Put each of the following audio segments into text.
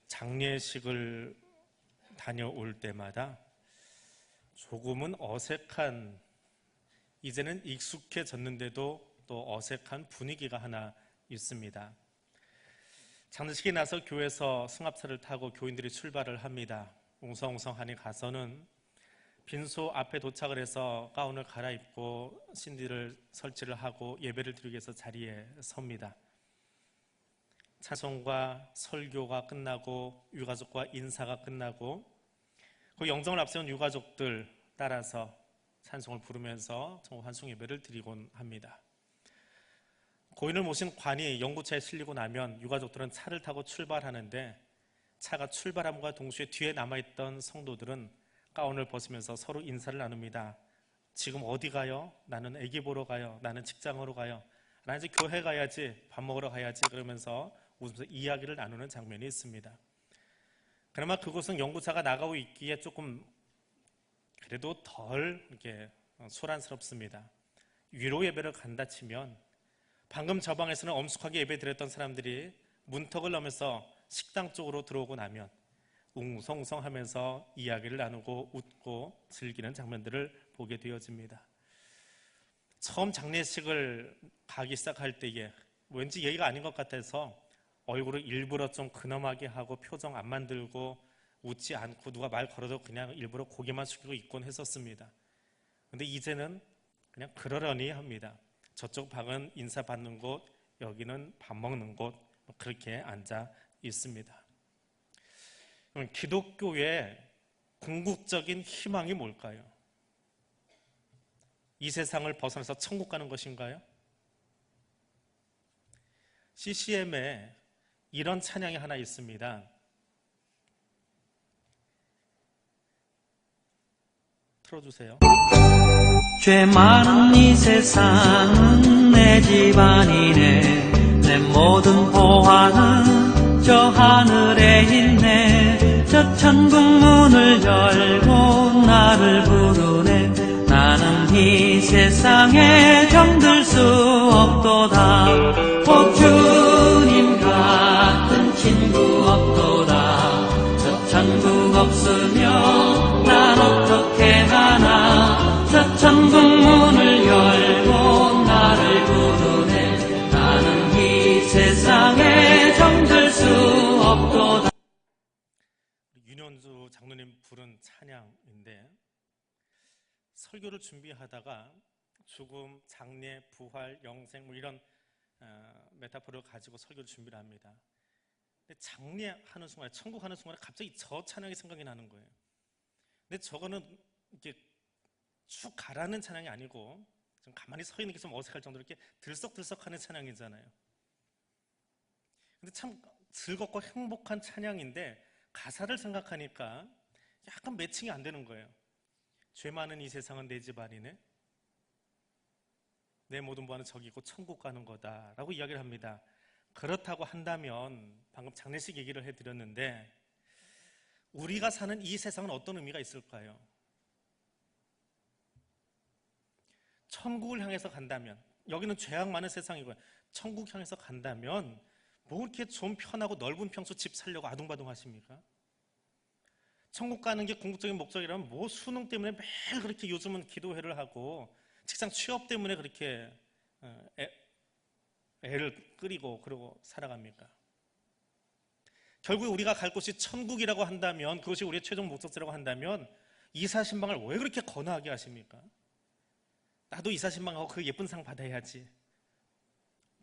장례식을 다녀올 때마다 조금은 어색한, 이제는 익숙해졌는데도 또 어색한 분위기가 하나 있습니다. 장례식이 나서 교회에서 승합차를 타고 교인들이 출발을 합니다. 웅성웅성하니 가서는 빈소 앞에 도착을 해서 가운을 갈아입고 신디를 설치를 하고 예배를 드리기 위해서 자리에 섭니다. 찬송과 설교가 끝나고 유가족과 인사가 끝나고 그 영정을 앞세운 유가족들 따라서 찬송을 부르면서 환송 예배를 드리곤 합니다. 고인을 모신 관이 영구차에 실리고 나면 유가족들은 차를 타고 출발하는데, 차가 출발함과 동시에 뒤에 남아있던 성도들은 가운을 벗으면서 서로 인사를 나눕니다. 지금 어디 가요? 나는 아기 보러 가요. 나는 직장으로 가요. 나 이제 교회 가야지, 밥 먹으러 가야지, 그러면서 웃으면서 이야기를 나누는 장면이 있습니다. 그나마 그곳은 영구차가 나가고 있기에 조금 그래도 덜 이렇게 소란스럽습니다. 위로 예배를 간다 치면 방금 저 방에서는 엄숙하게 예배 드렸던 사람들이 문턱을 넘어서 식당 쪽으로 들어오고 나면 웅성웅성하면서 이야기를 나누고 웃고 즐기는 장면들을 보게 되어집니다. 처음 장례식을 가기 시작할 때에 왠지 예의가 아닌 것 같아서 얼굴을 일부러 좀 근엄하게 하고 표정 안 만들고 웃지 않고 누가 말 걸어도 그냥 일부러 고개만 숙이고 있곤 했었습니다. 근데 이제는 그냥 그러려니 합니다. 저쪽 방은 인사 받는 곳, 여기는 밥 먹는 곳, 그렇게 앉아 있습니다. 그럼 기독교의 궁극적인 희망이 뭘까요? 이 세상을 벗어나서 천국 가는 것인가요? CCM에 이런 찬양이 하나 있습니다. 틀어주세요. 죄 많은 이 세상은 내 집안이네. 내 모든 보화는 저 하늘에 있네. 저 천국 문을 열고 나를 부르네. 나는 이 세상에 정들 수 없도다. 오 주님 같은 친구 없도다. 저 천국 없으며 난 어떻게 하나. 저 천국 문을 열고 나를 부르네. 나는 이 세상에 정들 수 없도다. 윤현주 장로님 부른 찬양인데, 설교를 준비하다가 죽음, 장례, 부활, 영생 이런 메타포를 가지고 설교를 준비를 합니다. 근데 장례하는 순간에, 천국 하는 순간에 갑자기 저 찬양이 생각이 나는 거예요. 근데 저거는 이렇게 쭉 가라는 찬양이 아니고 좀 가만히 서 있는 게 좀 어색할 정도로 이렇게 들썩들썩하는 찬양이잖아요. 근데 참 즐겁고 행복한 찬양인데 가사를 생각하니까 약간 매칭이 안 되는 거예요. 죄 많은 이 세상은 내 집 아니네. 내 모든 부하는 저기고 천국 가는 거다라고 이야기를 합니다. 그렇다고 한다면 방금 장례식 얘기를 해드렸는데, 우리가 사는 이 세상은 어떤 의미가 있을까요? 천국을 향해서 간다면, 여기는 죄악 많은 세상이고요. 천국 향해서 간다면 뭐 이렇게 좀 편하고 넓은 평수 집 살려고 아둥바둥 하십니까? 천국 가는 게 궁극적인 목적이라면 뭐 수능 때문에 매일 그렇게 요즘은 기도회를 하고 직장 취업 때문에 그렇게 애를 끓이고 그러고 살아갑니까? 결국 우리가 갈 곳이 천국이라고 한다면, 그것이 우리의 최종 목적지라고 한다면 이사신방을 왜 그렇게 거나하게 하십니까? 나도 이사신방하고 그 예쁜 상 받아야지.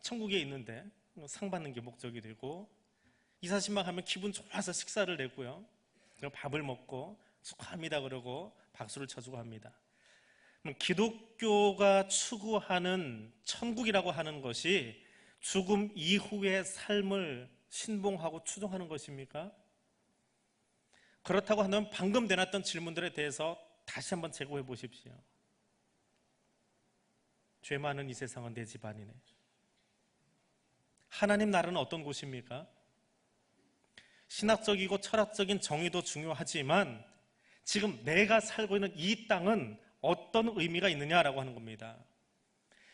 천국에 있는데 상 받는 게 목적이 되고, 이사신방 하면 기분 좋아서 식사를 내고요, 밥을 먹고 축하합니다 그러고 박수를 쳐주고 합니다. 기독교가 추구하는 천국이라고 하는 것이 죽음 이후의 삶을 신봉하고 추종하는 것입니까? 그렇다고 한다면 방금 내놨던 질문들에 대해서 다시 한번 재고해 보십시오. 죄 많은 이 세상은 내 집 아니네. 하나님 나라는 어떤 곳입니까? 신학적이고 철학적인 정의도 중요하지만 지금 내가 살고 있는 이 땅은 어떤 의미가 있느냐라고 하는 겁니다.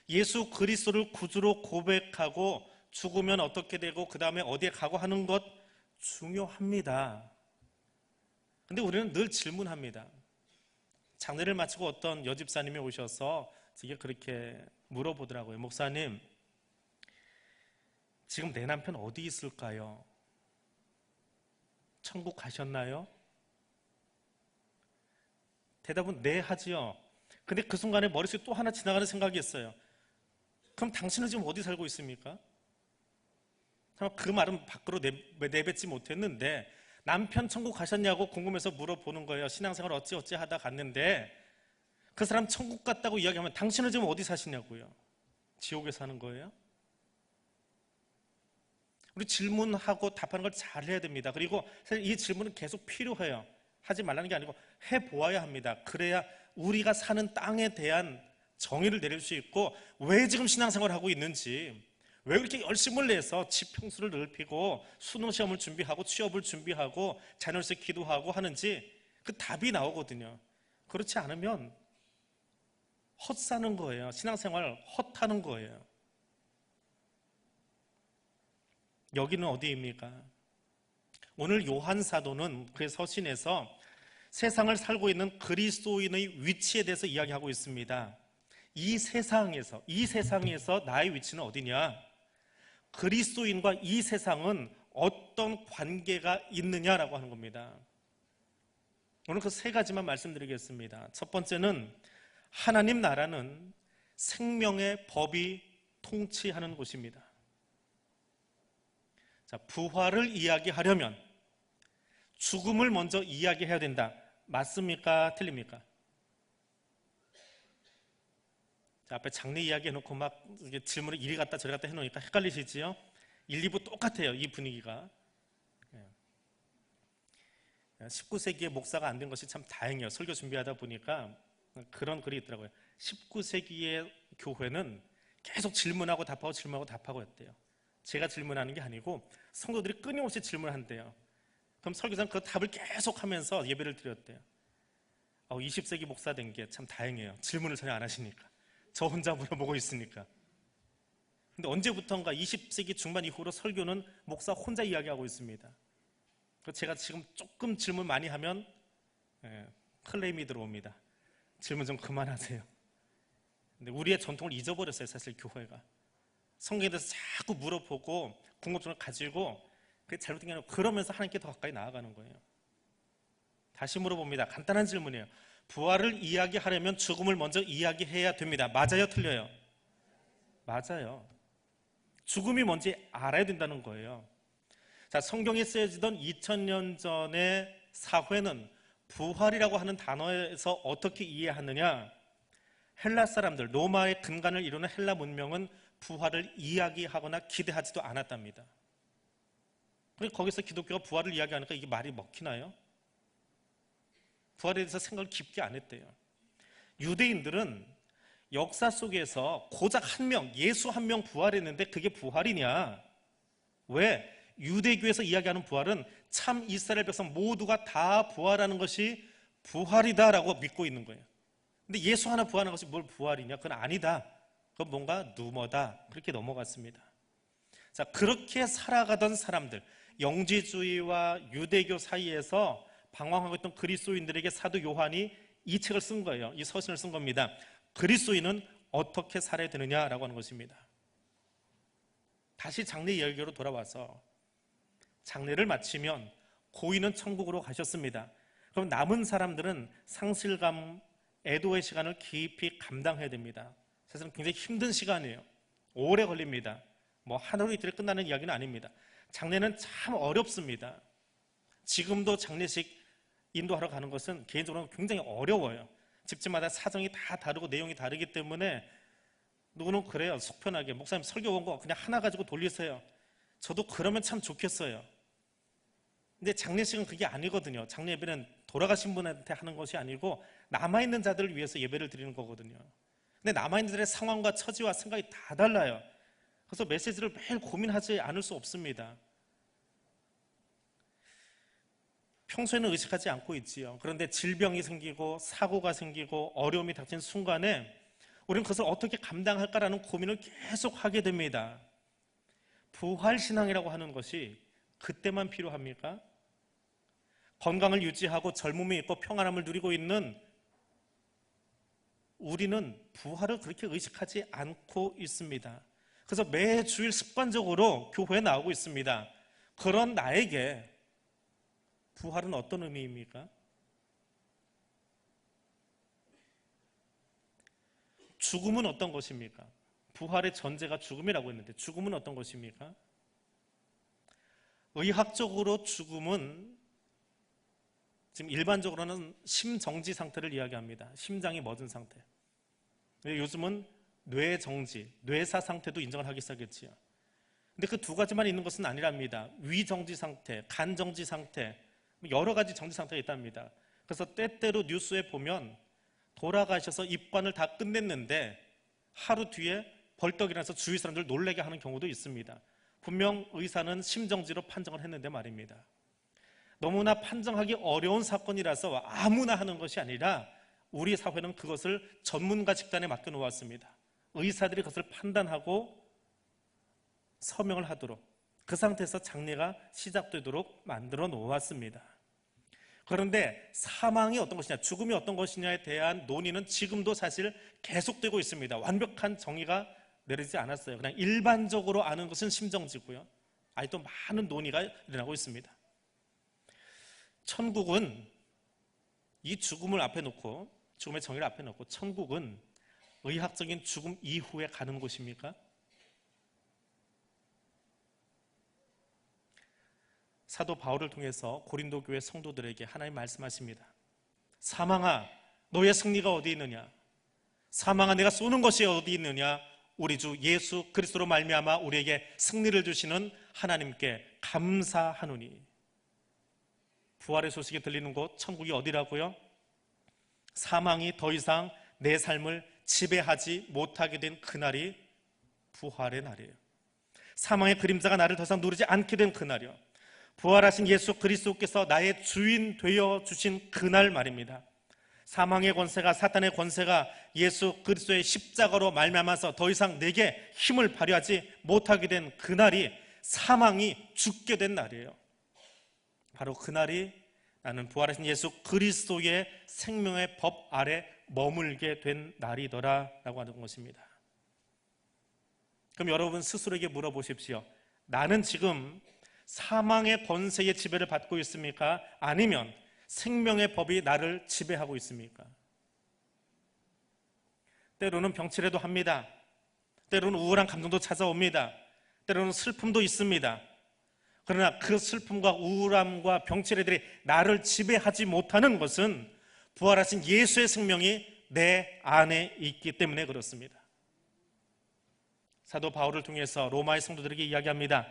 예수 그리스도를 구주로 고백하고 죽으면 어떻게 되고 그 다음에 어디에 가고 하는 것 중요합니다. 근데 우리는 늘 질문합니다. 장례를 마치고 어떤 여집사님이 오셔서 이게 그렇게 물어보더라고요. 목사님, 지금 내 남편 어디 있을까요? 천국 가셨나요? 대답은 네 하지요. 근데 그 순간에 머릿속에 또 하나 지나가는 생각이 있어요. 그럼 당신은 지금 어디 살고 있습니까? 그 말은 밖으로 내뱉지 못했는데 남편 천국 가셨냐고 궁금해서 물어보는 거예요. 신앙생활 어찌어찌 하다 갔는데 그 사람 천국 갔다고 이야기하면 당신은 지금 어디 사시냐고요? 지옥에 사는 거예요? 우리 질문하고 답하는 걸 잘 해야 됩니다. 그리고 사실 이 질문은 계속 필요해요. 하지 말라는 게 아니고 해보아야 합니다. 그래야 우리가 사는 땅에 대한 정의를 내릴 수 있고 왜 지금 신앙생활을 하고 있는지, 왜 그렇게 열심을 내서 지평수를 넓히고 수능시험을 준비하고 취업을 준비하고 자녀를 기도하고 하는지 그 답이 나오거든요. 그렇지 않으면 헛사는 거예요. 신앙생활 헛하는 거예요. 여기는 어디입니까? 오늘 요한 사도는 그의 서신에서 세상을 살고 있는 그리스도인의 위치에 대해서 이야기하고 있습니다. 이 세상에서 나의 위치는 어디냐? 그리스도인과 이 세상은 어떤 관계가 있느냐라고 하는 겁니다. 오늘 그 세 가지만 말씀드리겠습니다. 첫 번째는 하나님 나라는 생명의 법이 통치하는 곳입니다. 자, 부활을 이야기하려면 죽음을 먼저 이야기해야 된다. 맞습니까? 틀립니까? 자, 앞에 장례 이야기 해놓고 막 질문을 이리 갔다 저리 갔다 해놓으니까 헷갈리시지요? 1, 2부 똑같아요. 이 분위기가. 19세기에 목사가 안 된 것이 참 다행이에요. 설교 준비하다 보니까 그런 글이 있더라고요. 19세기의 교회는 계속 질문하고 답하고 질문하고 답하고 했대요. 제가 질문하는 게 아니고 성도들이 끊임없이 질문한대요. 그럼 설교사는 그 답을 계속 하면서 예배를 드렸대요. 20세기 목사 된 게 참 다행이에요. 질문을 전혀 안 하시니까. 저 혼자 물어보고 있으니까. 근데 언제부턴가 20세기 중반 이후로 설교는 목사 혼자 이야기하고 있습니다. 제가 지금 조금 질문 많이 하면 클레임이 들어옵니다. 질문 좀 그만하세요. 근데 우리의 전통을 잊어버렸어요. 사실 교회가. 성경에 대해서 자꾸 물어보고 궁금증을 가지고 그게 잘못된 게 아니고 그러면서 하나님께 더 가까이 나아가는 거예요. 다시 물어봅니다. 간단한 질문이에요. 부활을 이야기하려면 죽음을 먼저 이야기해야 됩니다. 맞아요? 틀려요? 맞아요. 죽음이 뭔지 알아야 된다는 거예요. 자, 성경에 쓰여지던 2000년 전의 사회는 부활이라고 하는 단어에서 어떻게 이해하느냐? 헬라 사람들, 로마의 근간을 이루는 헬라 문명은 부활을 이야기하거나 기대하지도 않았답니다. 그런데 거기서 기독교가 부활을 이야기하니까 이게 말이 먹히나요? 부활에 대해서 생각을 깊게 안 했대요. 유대인들은 역사 속에서 고작 한 명, 예수 한 명 부활했는데 그게 부활이냐? 왜? 유대교에서 이야기하는 부활은 참 이스라엘 백성 모두가 다 부활하는 것이 부활이다라고 믿고 있는 거예요. 근데 예수 하나 부활하는 것이 뭘 부활이냐? 그건 아니다. 그건 뭔가 누머다. 그렇게 넘어갔습니다. 자, 그렇게 살아가던 사람들, 영지주의와 유대교 사이에서 방황하고 있던 그리스도인들에게 사도 요한이 이 책을 쓴 거예요. 이 서신을 쓴 겁니다. 그리스도인은 어떻게 살아야 되느냐라고 하는 것입니다. 다시 장례 이야기로 돌아와서 장례를 마치면 고인은 천국으로 가셨습니다. 그럼 남은 사람들은 상실감, 애도의 시간을 깊이 감당해야 됩니다. 사실은 굉장히 힘든 시간이에요. 오래 걸립니다. 하루 이틀에 끝나는 이야기는 아닙니다. 장례는 참 어렵습니다. 지금도 장례식 인도하러 가는 것은 개인적으로 굉장히 어려워요. 집집마다 사정이 다 다르고 내용이 다르기 때문에 누구는 그래요. 속편하게 목사님 설교 온 거 그냥 하나 가지고 돌리세요. 저도 그러면 참 좋겠어요. 근데 장례식은 그게 아니거든요. 장례 예배는 돌아가신 분한테 하는 것이 아니고 남아있는 자들을 위해서 예배를 드리는 거거든요. 근데 남아있는 자들의 상황과 처지와 생각이 다 달라요. 그래서 메시지를 매일 고민하지 않을 수 없습니다. 평소에는 의식하지 않고 있지요. 그런데 질병이 생기고 사고가 생기고 어려움이 닥친 순간에 우리는 그것을 어떻게 감당할까라는 고민을 계속 하게 됩니다. 부활신앙이라고 하는 것이 그때만 필요합니까? 건강을 유지하고 젊음이 있고 평안함을 누리고 있는 우리는 부활을 그렇게 의식하지 않고 있습니다. 그래서 매 주일 습관적으로 교회에 나오고 있습니다. 그런 나에게 부활은 어떤 의미입니까? 죽음은 어떤 것입니까? 부활의 전제가 죽음이라고 했는데 죽음은 어떤 것입니까? 의학적으로 죽음은 지금 일반적으로는 심정지 상태를 이야기합니다. 심장이 멎은 상태. 요즘은 뇌정지, 뇌사 상태도 인정을 하기 시작했지요. 근데 그 두 가지만 있는 것은 아니랍니다. 위정지 상태, 간정지 상태, 여러 가지 정지 상태가 있답니다. 그래서 때때로 뉴스에 보면 돌아가셔서 입관을 다 끝냈는데 하루 뒤에 벌떡 일어나서 주위 사람들 놀라게 하는 경우도 있습니다. 분명 의사는 심정지로 판정을 했는데 말입니다. 너무나 판정하기 어려운 사건이라서 아무나 하는 것이 아니라 우리 사회는 그것을 전문가 집단에 맡겨놓았습니다. 의사들이 그것을 판단하고 서명을 하도록, 그 상태에서 장례가 시작되도록 만들어 놓았습니다. 그런데 사망이 어떤 것이냐, 죽음이 어떤 것이냐에 대한 논의는 지금도 사실 계속되고 있습니다. 완벽한 정의가 내리지 않았어요. 그냥 일반적으로 아는 것은 심정지고요. 아직도 많은 논의가 일어나고 있습니다. 천국은 이 죽음을 앞에 놓고, 죽음의 정의를 앞에 놓고, 천국은 의학적인 죽음 이후에 가는 곳입니까? 사도 바울을 통해서 고린도 교회 성도들에게 하나님 말씀하십니다. 사망아, 너의 승리가 어디 있느냐? 사망아, 내가 쏘는 것이 어디 있느냐? 우리 주 예수 그리스도로 말미암아 우리에게 승리를 주시는 하나님께 감사하노니. 부활의 소식이 들리는 곳, 천국이 어디라고요? 사망이 더 이상 내 삶을 지배하지 못하게 된 그날이 부활의 날이에요. 사망의 그림자가 나를 더 이상 누르지 않게 된 그날이요. 부활하신 예수 그리스도께서 나의 주인 되어 주신 그날 말입니다. 사망의 권세가, 사탄의 권세가 예수 그리스도의 십자가로 말미암아서 더 이상 내게 힘을 발휘하지 못하게 된 그날이 사망이 죽게 된 날이에요. 바로 그날이 나는 부활하신 예수 그리스도의 생명의 법 아래 머물게 된 날이더라 라고 하는 것입니다. 그럼 여러분 스스로에게 물어보십시오. 나는 지금 사망의 권세의 지배를 받고 있습니까? 아니면 생명의 법이 나를 지배하고 있습니까? 때로는 병치레도 합니다. 때로는 우울한 감정도 찾아옵니다. 때로는 슬픔도 있습니다. 그러나 그 슬픔과 우울함과 병치레들이 나를 지배하지 못하는 것은 부활하신 예수의 생명이 내 안에 있기 때문에 그렇습니다. 사도 바울을 통해서 로마의 성도들에게 이야기합니다.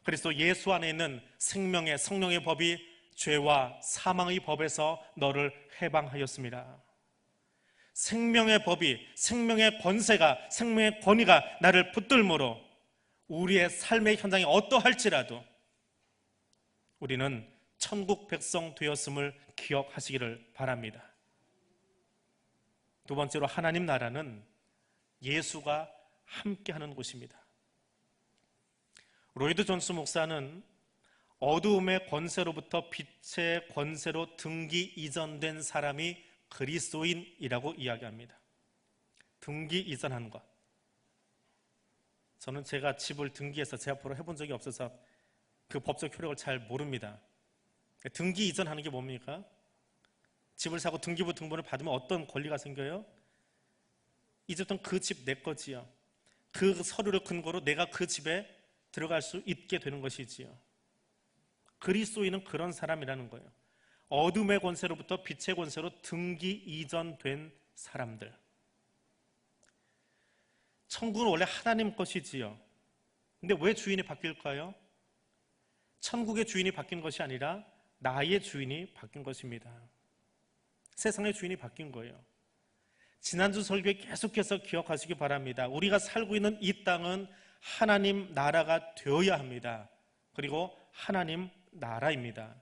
그리스도 예수 안에 있는 생명의 성령의 법이 죄와 사망의 법에서 너를 해방하였습니다. 생명의 법이, 생명의 권세가, 생명의 권위가 나를 붙들므로 우리의 삶의 현장이 어떠할지라도 우리는 천국 백성 되었음을 기억하시기를 바랍니다. 두 번째로 하나님 나라는 예수가 함께하는 곳입니다. 로이드 존스 목사는 어두움의 권세로부터 빛의 권세로 등기 이전된 사람이 그리스도인이라고 이야기합니다. 등기 이전하는 것. 저는 제가 집을 등기해서 제 앞으로 해본 적이 없어서 그 법적 효력을 잘 모릅니다. 등기 이전하는 게 뭡니까? 집을 사고 등기부 등본을 받으면 어떤 권리가 생겨요? 이제부터는 그 집 내 거지요. 그 서류를 근거로 내가 그 집에 들어갈 수 있게 되는 것이지요. 그리스도인은 그런 사람이라는 거예요. 어둠의 권세로부터 빛의 권세로 등기 이전된 사람들. 천국은 원래 하나님 것이지요. 근데 왜 주인이 바뀔까요? 천국의 주인이 바뀐 것이 아니라 나의 주인이 바뀐 것입니다. 세상의 주인이 바뀐 거예요. 지난주 설교에 계속해서 기억하시기 바랍니다. 우리가 살고 있는 이 땅은 하나님 나라가 되어야 합니다. 그리고 하나님 나라입니다.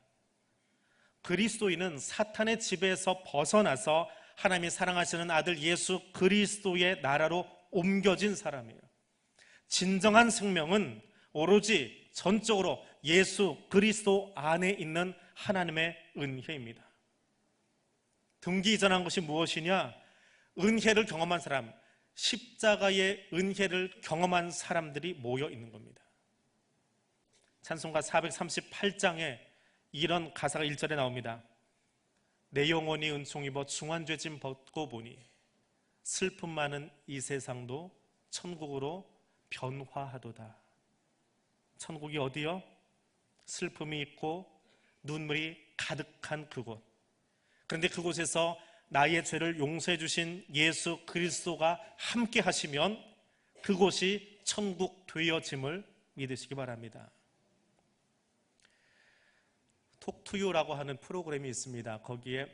그리스도인은 사탄의 지배에서 벗어나서 하나님이 사랑하시는 아들 예수 그리스도의 나라로 옮겨진 사람이에요. 진정한 생명은 오로지 전적으로 예수 그리스도 안에 있는 하나님의 은혜입니다. 등기 이전한 것이 무엇이냐? 은혜를 경험한 사람, 십자가의 은혜를 경험한 사람들이 모여 있는 겁니다. 찬송가 438장에 이런 가사가 1절에 나옵니다. 내 영혼이 은총 입어 중한죄 짐 벗고 보니 슬픔 많은 이 세상도 천국으로 변화하도다. 천국이 어디요? 슬픔이 있고 눈물이 가득한 그곳. 그런데 그곳에서 나의 죄를 용서해 주신 예수 그리스도가 함께 하시면 그곳이 천국 되어짐을 믿으시기 바랍니다. 톡투유라고 하는 프로그램이 있습니다. 거기에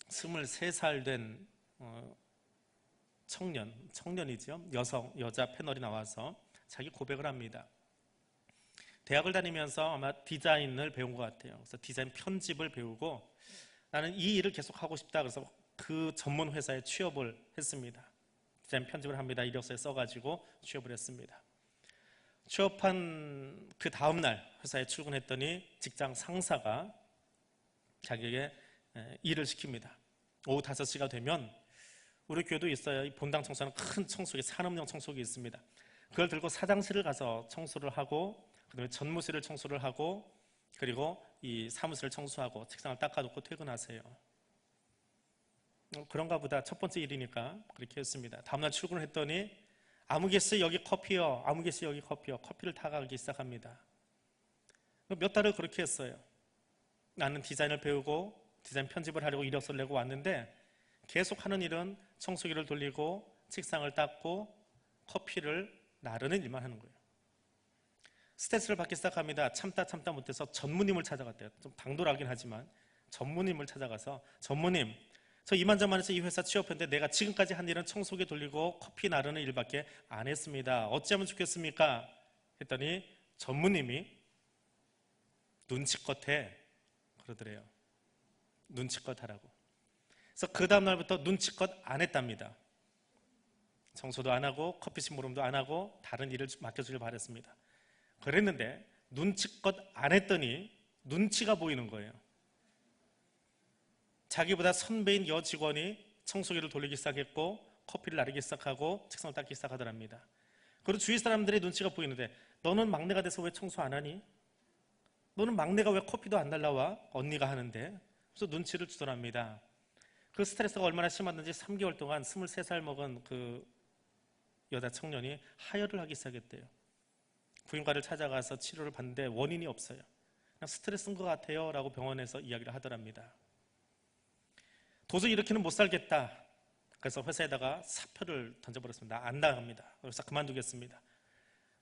23살 된 청년이죠. 여자 패널이 나와서 자기 고백을 합니다. 대학을 다니면서 아마 디자인을 배운 것 같아요. 그래서 디자인 편집을 배우고 나는 이 일을 계속 하고 싶다. 그래서 그 전문 회사에 취업을 했습니다. 디자인 편집을 합니다. 이력서에 써가지고 취업을 했습니다. 취업한 그 다음날 회사에 출근했더니 직장 상사가 자기에게 일을 시킵니다. 오후 5시가 되면 우리 교회도 있어요. 이 본당 청소하는 큰 청소기, 산업용 청소기 있습니다. 그걸 들고 사장실을 가서 청소를 하고 그다음에 전무실을 청소를 하고 그리고 이 사무실을 청소하고 책상을 닦아놓고 퇴근하세요. 그런가 보다. 첫 번째 일이니까 그렇게 했습니다. 다음날 출근을 했더니 아무개씨 여기 커피요. 아무개씨 여기 커피요. 커피를 타가기 시작합니다. 몇 달을 그렇게 했어요. 나는 디자인을 배우고 디자인 편집을 하려고 이력서를 내고 왔는데 계속 하는 일은 청소기를 돌리고 책상을 닦고 커피를 나르는 일만 하는 거예요. 스트레스를 받기 시작합니다. 참다 못해서 전무님을 찾아갔대요. 좀 당돌하긴 하지만 전무님을 찾아가서 전무님, 저 이만저만해서 이 회사 취업했는데 내가 지금까지 한 일은 청소기 돌리고 커피 나르는 일밖에 안 했습니다. 어찌하면 좋겠습니까? 했더니 전무님이 눈치껏 해 그러더래요. 눈치껏 하라고. 그래서 그 다음날부터 눈치껏 안 했답니다. 청소도 안 하고 커피 심부름도 안 하고 다른 일을 맡겨주길 바랬습니다. 그랬는데 눈치껏 안 했더니 눈치가 보이는 거예요. 자기보다 선배인 여직원이 청소기를 돌리기 시작했고 커피를 나르기 시작하고 책상을 닦기 시작하더랍니다. 그리고 주위 사람들의 눈치가 보이는데 너는 막내가 돼서 왜 청소 안 하니? 너는 막내가 왜 커피도 안 날라와? 언니가 하는데. 그래서 눈치를 주더랍니다. 그 스트레스가 얼마나 심했는지 3개월 동안 23살 먹은 그 여자 청년이 하혈을 하기 시작했대요. 부인과를 찾아가서 치료를 받는데 원인이 없어요. 그냥 스트레스인 것 같아요 라고 병원에서 이야기를 하더랍니다. 도저히 이렇게는 못 살겠다. 그래서 회사에다가 사표를 던져버렸습니다. 안 나갑니다. 회사 그만두겠습니다.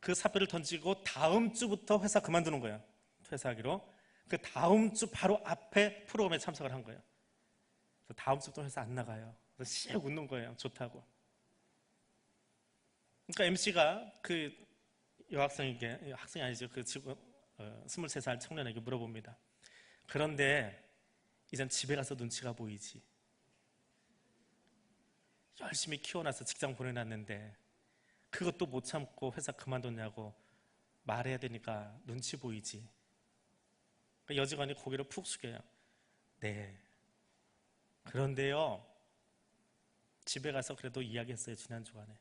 그 사표를 던지고 다음 주부터 회사 그만두는 거예요. 퇴사하기로. 그 다음 주 바로 앞에 프로그램에 참석을 한 거예요. 그래서 다음 주부터 회사 안 나가요. 그래서 씩 웃는 거예요. 좋다고. 그러니까 MC가 그 여학생에게, 학생이 아니죠. 그 지금 23살 청년에게 물어봅니다. 그런데 이젠 집에 가서 눈치가 보이지. 열심히 키워놔서 직장 보내놨는데 그것도 못 참고 회사 그만뒀냐고 말해야 되니까 눈치 보이지. 그러니까 여직원이 고개를 푹 숙여요. 네. 그런데요, 집에 가서 그래도 이야기했어요. 지난 주간에.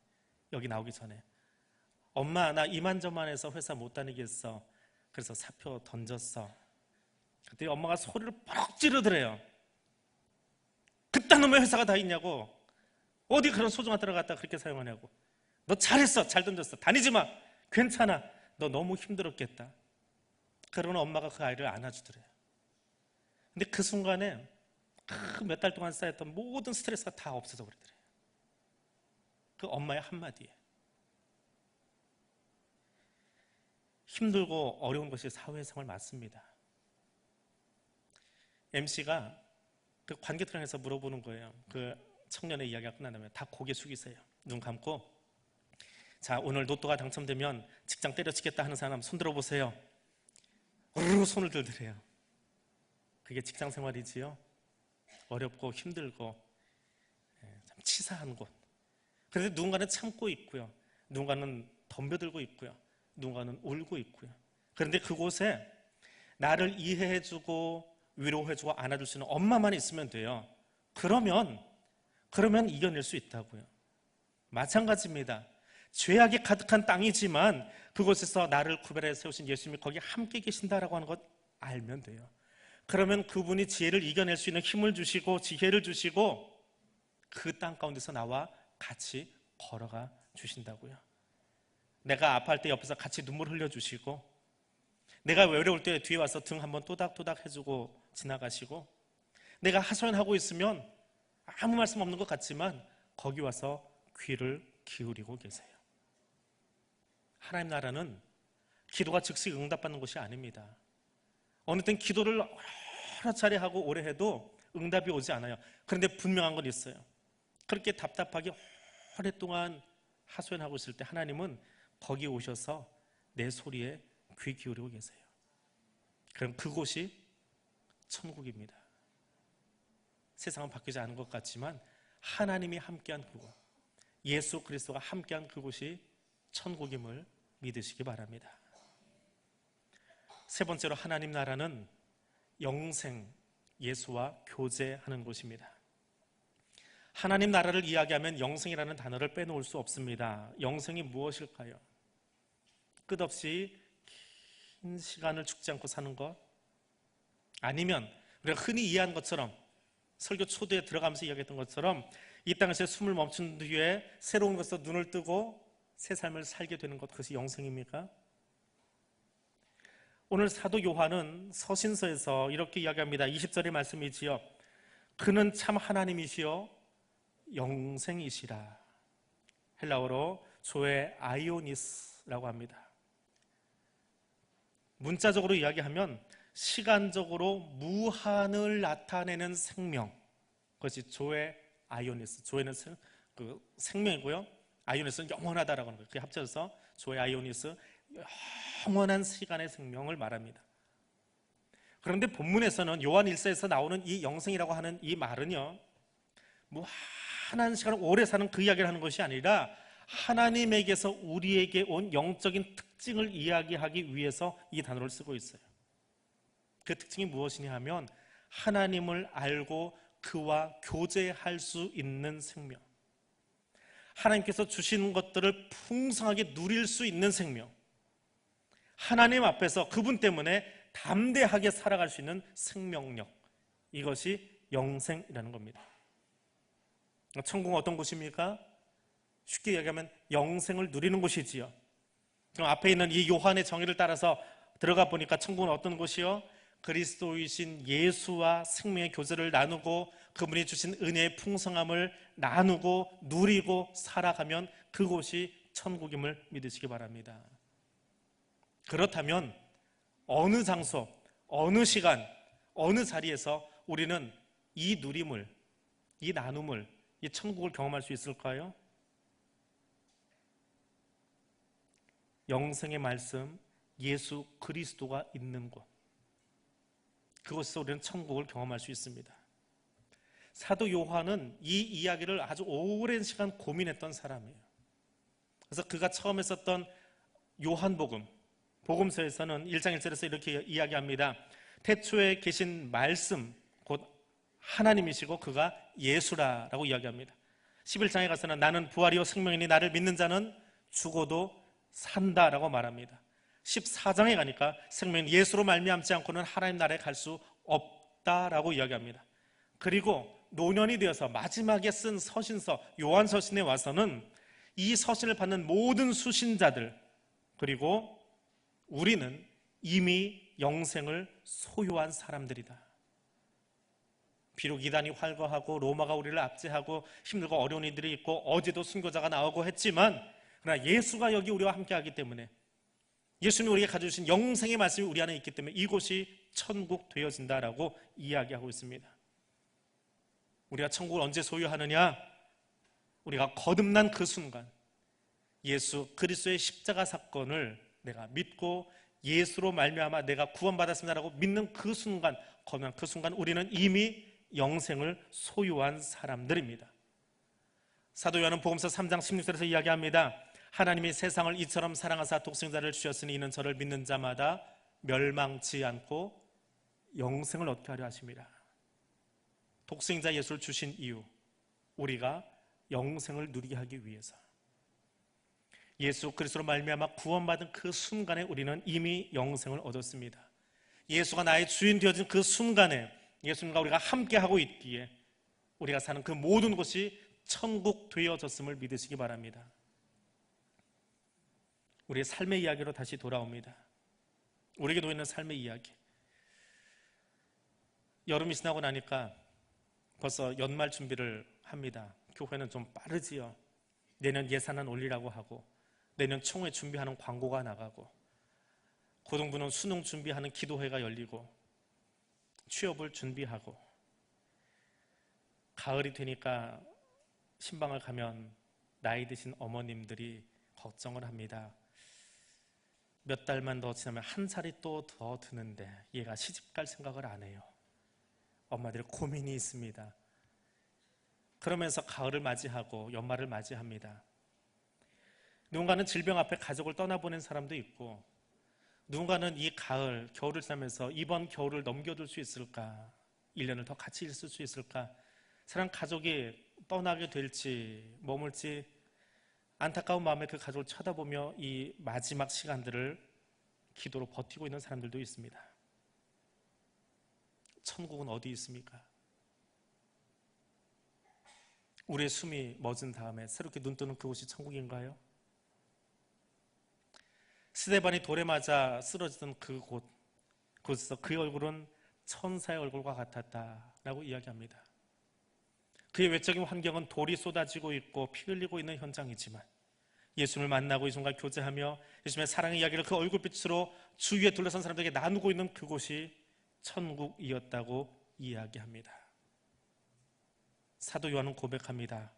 여기 나오기 전에. 엄마, 나 이만저만해서 회사 못 다니겠어. 그래서 사표 던졌어. 그때 엄마가 소리를 퍽 지르더래요. 그딴 놈의 회사가 다 있냐고. 어디 그런 소중한 데를 갖다 그렇게 사용하냐고. 너 잘했어. 잘 던졌어. 다니지 마. 괜찮아. 너 너무 힘들었겠다. 그러는 엄마가 그 아이를 안아주더래요. 근데 그 순간에 그 몇 달 동안 쌓였던 모든 스트레스가 다 없어져 버리더래요. 그 엄마의 한마디에. 힘들고 어려운 것이 사회생활 맞습니다. MC가 그 관객들에서 물어보는 거예요. 그 청년의 이야기가 끝난 다음에 다 고개 숙이세요. 눈 감고. 자, 오늘 로또가 당첨되면 직장 때려치겠다 하는 사람 손 들어보세요. 으르르 손을 들더래요. 그게 직장 생활이지요. 어렵고 힘들고 참 치사한 곳. 그런데 누군가는 참고 있고요. 누군가는 덤벼들고 있고요. 누군가는 울고 있고요. 그런데 그곳에 나를 이해해주고 위로해주고 안아줄 수 있는 엄마만 있으면 돼요. 그러면 이겨낼 수 있다고요. 마찬가지입니다. 죄악이 가득한 땅이지만 그곳에서 나를 구별해 세우신 예수님이 거기 함께 계신다라고 하는 것 알면 돼요. 그러면 그분이 지혜를 이겨낼 수 있는 힘을 주시고 지혜를 주시고 그 땅 가운데서 나와 같이 걸어가 주신다고요. 내가 아파할 때 옆에서 같이 눈물 흘려주시고, 내가 외로울 때 뒤에 와서 등 한번 또닥또닥 해주고 지나가시고, 내가 하소연하고 있으면 아무 말씀 없는 것 같지만 거기 와서 귀를 기울이고 계세요. 하나님 나라는 기도가 즉시 응답받는 것이 아닙니다. 어느 땐 기도를 여러 차례 하고 오래 해도 응답이 오지 않아요. 그런데 분명한 건 있어요. 그렇게 답답하게 오랫동안 하소연하고 있을 때 하나님은 거기 오셔서 내 소리에 귀 기울이고 계세요. 그럼 그곳이 천국입니다. 세상은 바뀌지 않은 것 같지만 하나님이 함께한 그곳, 예수 그리스도가 함께한 그곳이 천국임을 믿으시기 바랍니다. 세 번째로 하나님 나라는 영생 예수와 교제하는 곳입니다. 하나님 나라를 이야기하면 영생이라는 단어를 빼놓을 수 없습니다. 영생이 무엇일까요? 끝없이 긴 시간을 죽지 않고 사는 것, 아니면 우리가 흔히 이해한 것처럼 설교 초대에 들어가면서 이야기했던 것처럼 이 땅에서 숨을 멈춘 뒤에 새로운 것으로 눈을 뜨고 새 삶을 살게 되는 것, 그것이 영생입니까? 오늘 사도 요한은 서신서에서 이렇게 이야기합니다. 20절의 말씀이지요. 그는 참 하나님이시요 영생이시라. 헬라어로 조에 아이오니스라고 합니다. 문자적으로 이야기하면 시간적으로 무한을 나타내는 생명, 그것이 조에 아이오니스. 조에는 생명이고요, 아이오니스는 영원하다라고 하는 거예요. 그게 합쳐서 조에 아이오니스, 영원한 시간의 생명을 말합니다. 그런데 본문에서는 요한 1서에서 나오는 이 영생이라고 하는 이 말은요, 무한한 시간을 오래 사는 그 이야기를 하는 것이 아니라 하나님에게서 우리에게 온 영적인 특징을 이야기하기 위해서 이 단어를 쓰고 있어요. 그 특징이 무엇이냐 하면 하나님을 알고 그와 교제할 수 있는 생명, 하나님께서 주시는 것들을 풍성하게 누릴 수 있는 생명, 하나님 앞에서 그분 때문에 담대하게 살아갈 수 있는 생명력, 이것이 영생이라는 겁니다. 천국은 어떤 곳입니까? 쉽게 이야기하면 영생을 누리는 곳이지요. 그럼 앞에 있는 이 요한의 정의를 따라서 들어가 보니까 천국은 어떤 곳이요? 그리스도이신 예수와 생명의 교제를 나누고 그분이 주신 은혜의 풍성함을 나누고 누리고 살아가면 그곳이 천국임을 믿으시기 바랍니다. 그렇다면 어느 장소, 어느 시간, 어느 자리에서 우리는 이 누림을, 이 나눔을, 이 천국을 경험할 수 있을까요? 영생의 말씀, 예수 그리스도가 있는 곳, 그곳에서 우리는 천국을 경험할 수 있습니다. 사도 요한은 이 이야기를 아주 오랜 시간 고민했던 사람이에요. 그래서 그가 처음 했었던 요한복음, 복음서에서는 1장 1절에서 이렇게 이야기합니다. 태초에 계신 말씀, 곧 하나님이시고 그가 예수라라고 이야기합니다. 11장에 가서는 나는 부활이요 생명이니 나를 믿는 자는 죽어도 산다라고 말합니다. 14장에 가니까 생명은 예수로 말미암지 않고는 하나님 나라에 갈 수 없다라고 이야기합니다. 그리고 노년이 되어서 마지막에 쓴 서신서 요한서신에 와서는 이 서신을 받는 모든 수신자들, 그리고 우리는 이미 영생을 소유한 사람들이다. 비록 이단이 활거하고 로마가 우리를 압제하고 힘들고 어려운 일들이 있고 어제도 순교자가 나오고 했지만, 그러나 예수가 여기 우리와 함께하기 때문에, 예수님이 우리에게 가져주신 영생의 말씀이 우리 안에 있기 때문에 이곳이 천국 되어진다라고 이야기하고 있습니다. 우리가 천국을 언제 소유하느냐? 우리가 거듭난 그 순간, 예수 그리스도의 십자가 사건을 내가 믿고 예수로 말미암아 내가 구원받았습니다라고 믿는 그 순간, 거듭난 그 순간 우리는 이미 영생을 소유한 사람들입니다. 사도 요한은 복음서 3장 16절에서 이야기합니다. 하나님이 세상을 이처럼 사랑하사 독생자를 주셨으니 이는 저를 믿는 자마다 멸망치 않고 영생을 얻게 하려 하심이라. 독생자 예수를 주신 이유, 우리가 영생을 누리게 하기 위해서. 예수 그리스도로 말미암아 구원받은 그 순간에 우리는 이미 영생을 얻었습니다. 예수가 나의 주인 되어진 그 순간에 예수님과 우리가 함께하고 있기에 우리가 사는 그 모든 곳이 천국 되어졌음을 믿으시기 바랍니다. 우리의 삶의 이야기로 다시 돌아옵니다. 우리에게 놓여있는 삶의 이야기. 여름이 지나고 나니까 벌써 연말 준비를 합니다. 교회는 좀 빠르지요. 내년 예산안 올리라고 하고, 내년 총회 준비하는 광고가 나가고, 고등부는 수능 준비하는 기도회가 열리고, 취업을 준비하고, 가을이 되니까 신방을 가면 나이 드신 어머님들이 걱정을 합니다. 몇 달만 더 지나면 한 살이 또 더 드는데 얘가 시집 갈 생각을 안 해요. 엄마들의 고민이 있습니다. 그러면서 가을을 맞이하고 연말을 맞이합니다. 누군가는 질병 앞에 가족을 떠나보낸 사람도 있고, 누군가는 이 가을, 겨울을 지나면서 이번 겨울을 넘겨둘 수 있을까? 1년을 더 같이 있을 수 있을까? 사랑 가족이 떠나게 될지 머물지 안타까운 마음에 그 가족을 쳐다보며 이 마지막 시간들을 기도로 버티고 있는 사람들도 있습니다. 천국은 어디 있습니까? 우리의 숨이 멎은 다음에 새롭게 눈 뜨는 그곳이 천국인가요? 스데반이 돌에 맞아 쓰러지던 그곳에서 그의 얼굴은 천사의 얼굴과 같았다라고 이야기합니다. 그의 외적인 환경은 돌이 쏟아지고 있고 피 흘리고 있는 현장이지만 예수님을 만나고 예수님과 교제하며 예수님의 사랑의 이야기를 그 얼굴빛으로 주위에 둘러선 사람들에게 나누고 있는 그곳이 천국이었다고 이야기합니다. 사도 요한은 고백합니다.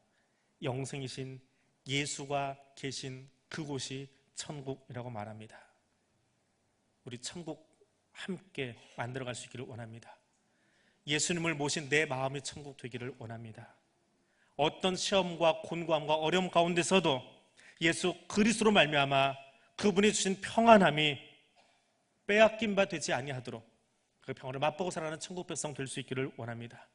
영생이신 예수가 계신 그곳이 천국이라고 말합니다. 우리 천국 함께 만들어갈 수 있기를 원합니다. 예수님을 모신 내 마음이 천국 되기를 원합니다. 어떤 시험과 곤고함과 어려움 가운데서도 예수 그리스도로 말미암아 그분이 주신 평안함이 빼앗긴 바 되지 아니하도록 그 평안을 맛보고 살아가는 천국 백성 될 수 있기를 원합니다.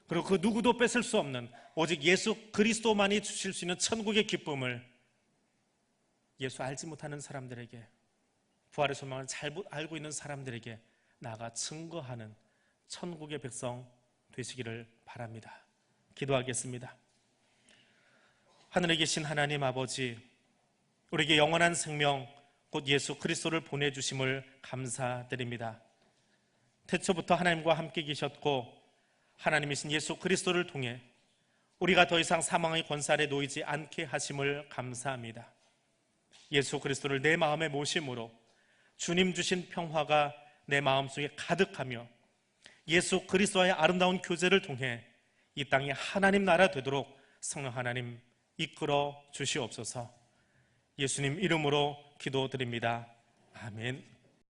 그리고 그 누구도 뺏을 수 없는 오직 예수 그리스도만이 주실 수 있는 천국의 기쁨을 예수 알지 못하는 사람들에게, 부활의 소망을 잘 알고 있는 사람들에게 나아가 증거하는 천국의 백성 되시기를 바랍니다. 기도하겠습니다. 하늘에 계신 하나님 아버지, 우리에게 영원한 생명 곧 예수 그리스도를 보내주심을 감사드립니다. 태초부터 하나님과 함께 계셨고 하나님이신 예수 그리스도를 통해 우리가 더 이상 사망의 권세 아래 놓이지 않게 하심을 감사합니다. 예수 그리스도를 내 마음에 모심으로 주님 주신 평화가 내 마음속에 가득하며 예수 그리스도와의 아름다운 교제를 통해 이 땅이 하나님 나라 되도록 성령 하나님 이끌어 주시옵소서. 예수님 이름으로 기도드립니다. 아멘.